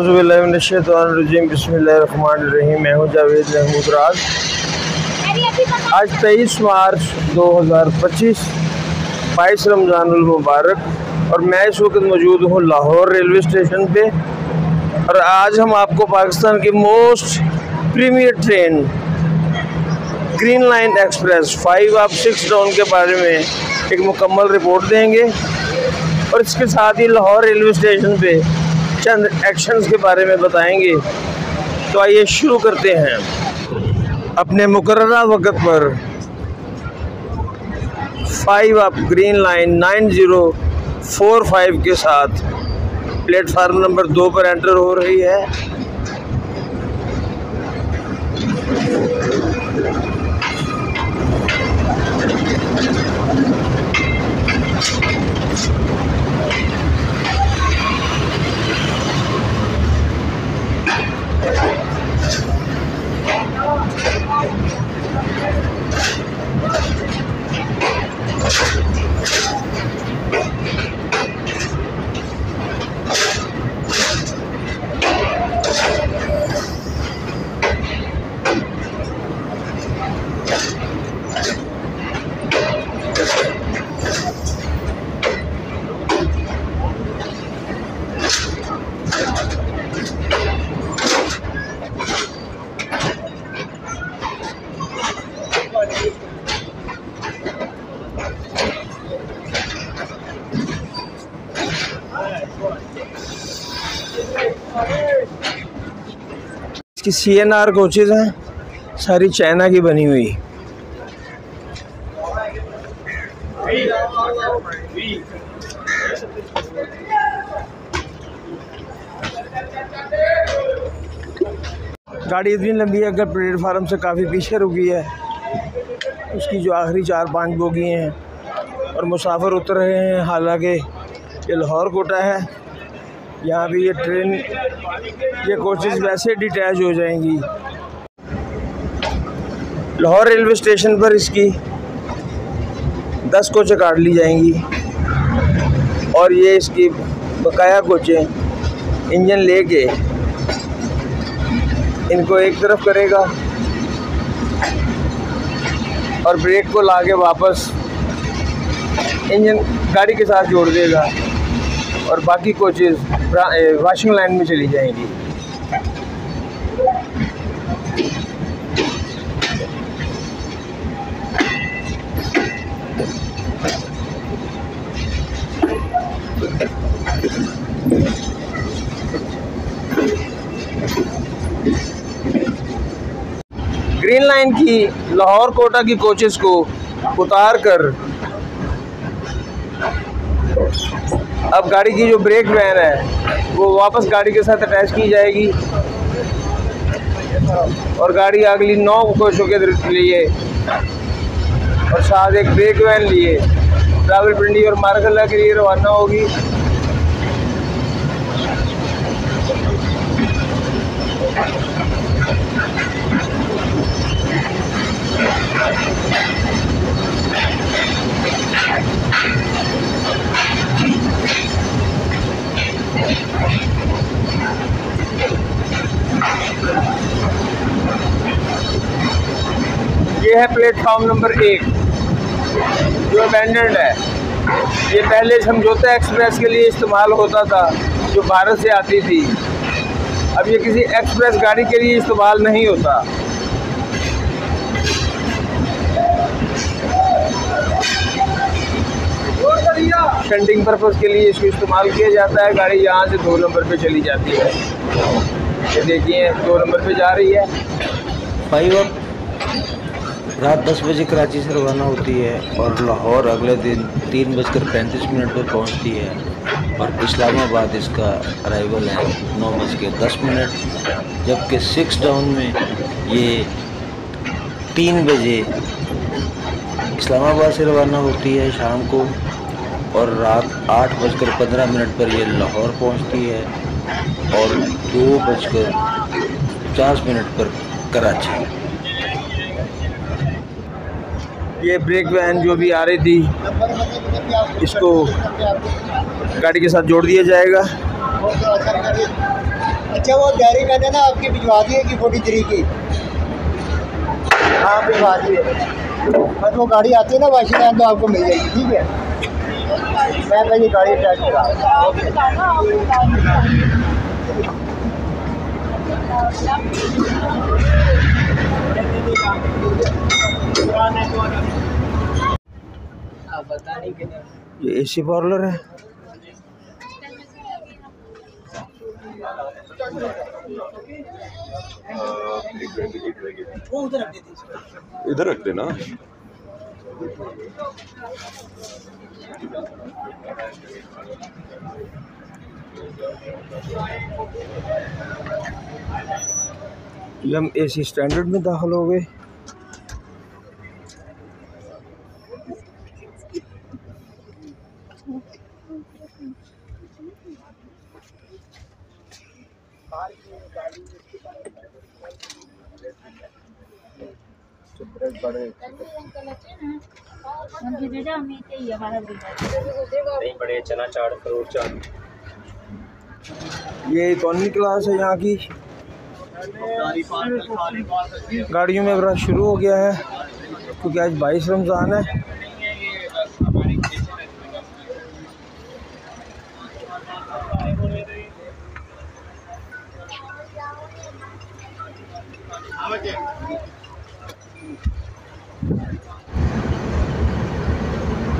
औज़ुबिल्लाहिमिनश्शैतानिर्रजीम बिस्मिल्लाहिर्रहमानिर्रहीम। मैं हूँ जावेद महमूद राज। आज 23 मार्च 2025 22 रमज़ानुल मुबारक और मैं इस वक्त मौजूद हूँ लाहौर रेलवे स्टेशन पे। और आज हम आपको पाकिस्तान की most premier train green line express 5 up 6 down के बारे में एक मुकम्मल रिपोर्ट देंगे और इसके साथ ही लाहौर रेलवे स्टेशन पे चंद एक्शंस के बारे में बताएंगे। तो आइए शुरू करते हैं। अपने मुकर्ररा वक़्त पर 5 अप ग्रीन लाइन 9045 के साथ प्लेटफार्म नंबर 2 पर एंटर हो रही है। इसकी CNR कोचेज़ हैं, सारी चाइना की बनी हुई। गाड़ी इतनी लंबी है अगर प्लेटफार्म से काफ़ी पीछे रुकी है। उसकी जो आखिरी 4-5 बोगी हैं और मुसाफिर उतर रहे हैं। हालांकि ये लाहौर कोटा है, यहाँ भी ये ट्रेन ये कोचेज़ वैसे डिटैच हो जाएंगी। लाहौर रेलवे स्टेशन पर इसकी 10 कोचें काट ली जाएंगी और ये इसकी बकाया कोचें इंजन लेके इनको एक तरफ करेगा और ब्रेक को लाके वापस इंजन गाड़ी के साथ जोड़ देगा और बाकी कोचेज़ वॉशिंग लाइन में चली जाएंगी। ग्रीन लाइन की लाहौर कोटा की कोचेज़ को उतार कर अब गाड़ी की जो ब्रेक वैन है वो वापस गाड़ी के साथ अटैच की जाएगी और गाड़ी अगली 9 कोचों के लिए और साथ एक ब्रेक वैन लिए रावलपिंडी और मारकला के लिए रवाना होगी। ये है प्लेटफॉर्म नंबर 1 जो अबैंडन्ड है। ये पहले समझौता एक्सप्रेस के लिए इस्तेमाल होता था जो भारत से आती थी। अब ये किसी एक्सप्रेस गाड़ी के लिए इस्तेमाल नहीं होता। शंटिंग पर्पज़ के लिए इसको इस्तेमाल किया जाता है। गाड़ी यहाँ से 2 नंबर पे चली जाती है। ये देखिए 2 नंबर पे जा रही है। 5 अप रात 10 बजे कराची से रवाना होती है और लाहौर अगले दिन 3:35 पर पहुंचती है और इस्लामाबाद इसका अराइवल है 9:10। जबकि 6 डाउन में ये 3 बजे इस्लामाबाद से रवाना होती है शाम को और रात 8:15 पर ये लाहौर पहुंचती है और 2:50 पर कराची। ये ब्रेक वैन जो भी आ रही थी इसको गाड़ी के साथ जोड़ दिया जाएगा। अच्छा वो डायरी मैंने ना आपकी भिजवा दी है कि 43 की। हाँ भिजवा दी है, बस वो गाड़ी आती है ना वाशिंगटन तो आपको मिल जाएगी। ठीक है, मैं पहले गाड़ी अटैच करा। ये एसी पार्लर है। इधर रख देना। ये हम एसी स्टैंडर्ड में दाखिल हो गए। बड़े चना चाट फ्रूट चाट। ये इकोनॉमी क्लास है यहाँ की। गाड़ियों में रश शुरू हो गया है क्योंकि आज 22 रमज़ान है।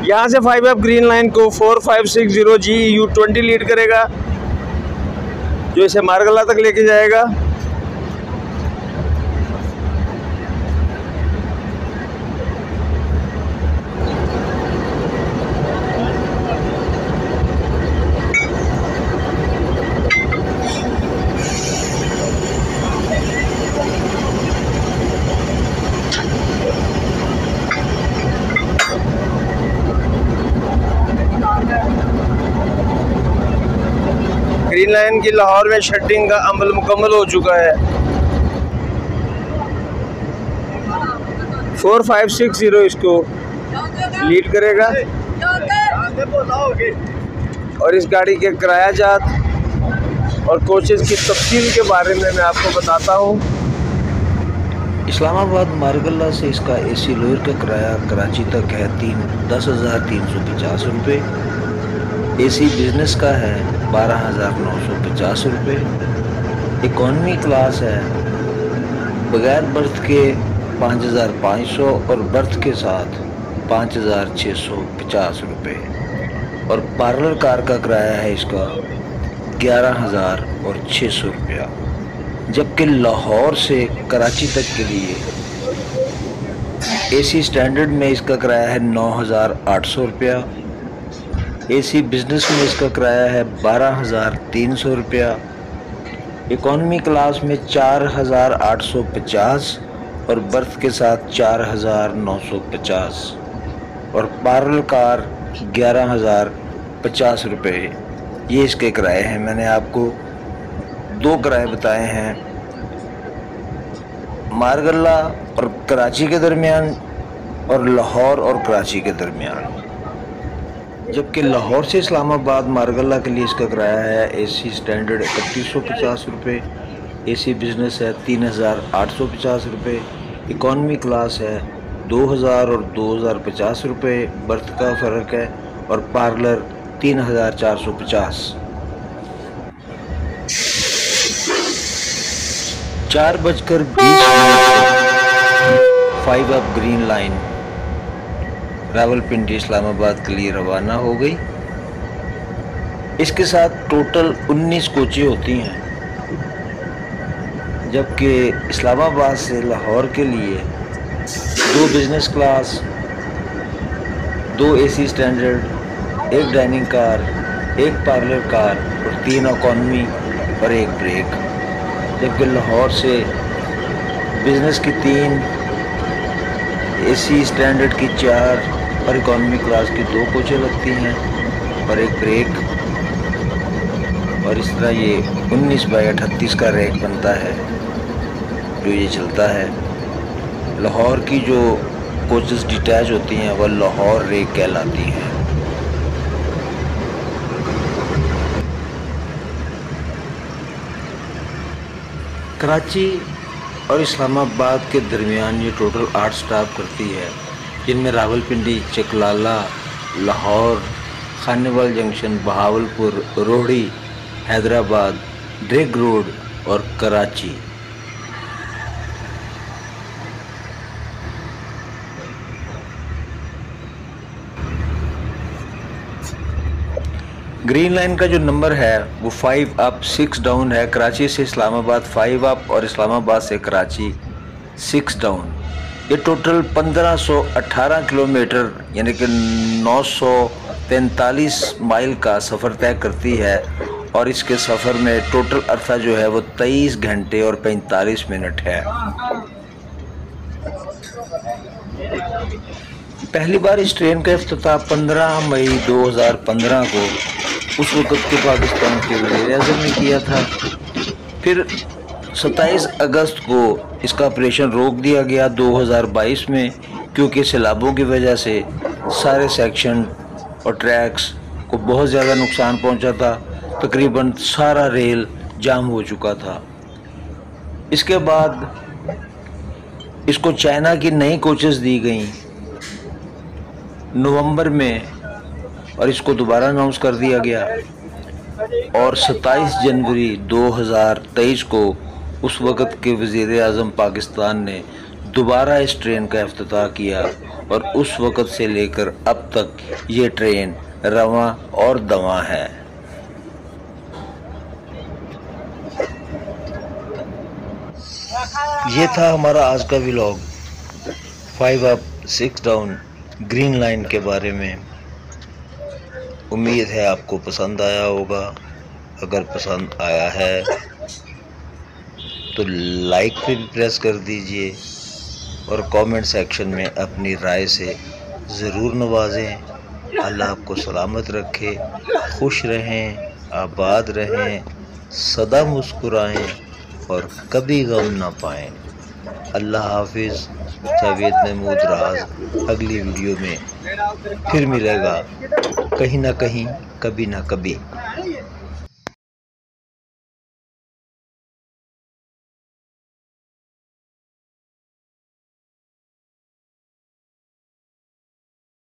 यहाँ से 5F ग्रीन लाइन को 4560 GU20 लीड करेगा, जो इसे मारगला तक लेके जाएगा। ग्रीन लाइन की लाहौर में शटिंग का अमल मुकम्मल हो चुका है। 4560 इसको लीड करेगा। और इस गाड़ी के किराया जात और कोचेस की तफसील के बारे में मैं आपको बताता हूँ। इस्लामाबाद मारगल्ला से इसका एसी लोअर का किराया कराची तक है 10,350 रुपये। एसी बिजनेस का है 12,950 रुपये। इकॉनमी क्लास है बगैर बर्थ के 5,500 और बर्थ के साथ 5,650 रुपये। और पार्लर कार का किराया है इसका 11,600 रुपया। जबकि लाहौर से कराची तक के लिए एसी स्टैंडर्ड में इसका किराया है 9,800 रुपया। एसी बिजनेस में इसका किराया है 12,300 रुपया। इकॉनमी क्लास में 4,850 और बर्थ के साथ 4,950 और पार्लर कार 11,050 रुपये। ये इसके किराए हैं। मैंने आपको 2 किराए बताए हैं, मारगल्ला और कराची के दरमियान और लाहौर और कराची के दरमियान। जबकि लाहौर से इस्लामाबाद मारगल्ला के लिए इसका किराया है एसी स्टैंडर्ड 3150 रुपये, एसी बिजनेस है 3,850 रुपये, इकॉनमी क्लास है 2,000 और 2,050 रुपये, बर्थ का फ़र्क है, और parlour 3,450। 4:20 5F green line Rawalpindi Islamabad के लिए रवाना हो गई। इसके साथ टोटल 19 कोचें होती हैं, जबकि इस्लामाबाद से लाहौर के लिए 2 business class, 2 AC standard, 1 dining car, 1 parlour car और 3 इकॉनमी और 1 ब्रेक। जबकि लाहौर से बिजनेस की 3, एसी स्टैंडर्ड की 4 और इकॉनमी क्लास की 2 कोचें लगती हैं और 1 ब्रेक। और इस तरह ये 19/38 का रैक बनता है जो ये चलता है। लाहौर की जो कोचेस डिटैच होती हैं वह लाहौर रैक कहलाती हैं। कराची और इस्लामाबाद के दरमियान ये टोटल 8 स्टॉप करती है, जिनमें Rawalpindi, Chaklala, Lahore, Khanewal junction, Bahawalpur, Rohri, Hyderabad, drag road और कराची। ग्रीन लाइन का जो नंबर है वो 5 अप 6 डाउन है। कराची से इस्लामाबाद 5 अप और इस्लामाबाद से कराची 6 डाउन। ये टोटल 1518 किलोमीटर यानी कि 943 माइल का सफ़र तय करती है और इसके सफ़र में टोटल अरसा जो है वो 23 घंटे और 45 मिनट है। पहली बार इस ट्रेन का इफ्तिताह 15 मई 2015 को उस वक़्त के पाकिस्तान के वज़ीर-ए-आज़म ने किया था। फिर 27 अगस्त को इसका ऑपरेशन रोक दिया गया 2022 में, क्योंकि सैलाबों की वजह से सारे सेक्शन और ट्रैक्स को बहुत ज़्यादा नुकसान पहुंचा था। तकरीबन सारा रेल जाम हो चुका था। इसके बाद इसको चाइना की नई कोचेस दी गई नवंबर में और इसको दोबारा अनाउंस कर दिया गया और 27 जनवरी 2023 को उस वक़्त के वज़ीर-ए-आज़म पाकिस्तान ने दोबारा इस ट्रेन का इफ्तिताह किया और उस वक़्त से लेकर अब तक ये ट्रेन रवां और दवां है। ये था हमारा आज का vlog 5 up 6 down green line के बारे में। उम्मीद है आपको पसंद आया होगा। अगर पसंद आया है तो लाइक पे भी प्रेस कर दीजिए और कमेंट सेक्शन में अपनी राय से ज़रूर नवाजें। अल्लाह आपको सलामत रखे, खुश रहें, आबाद रहें, सदा मुस्कुराएं और कभी गम ना पाएं। अल्लाह हाफिज़। जावेद महमूद राज अगली वीडियो में फिर मिलेगा, कहीं ना कहीं, कभी ना कभी।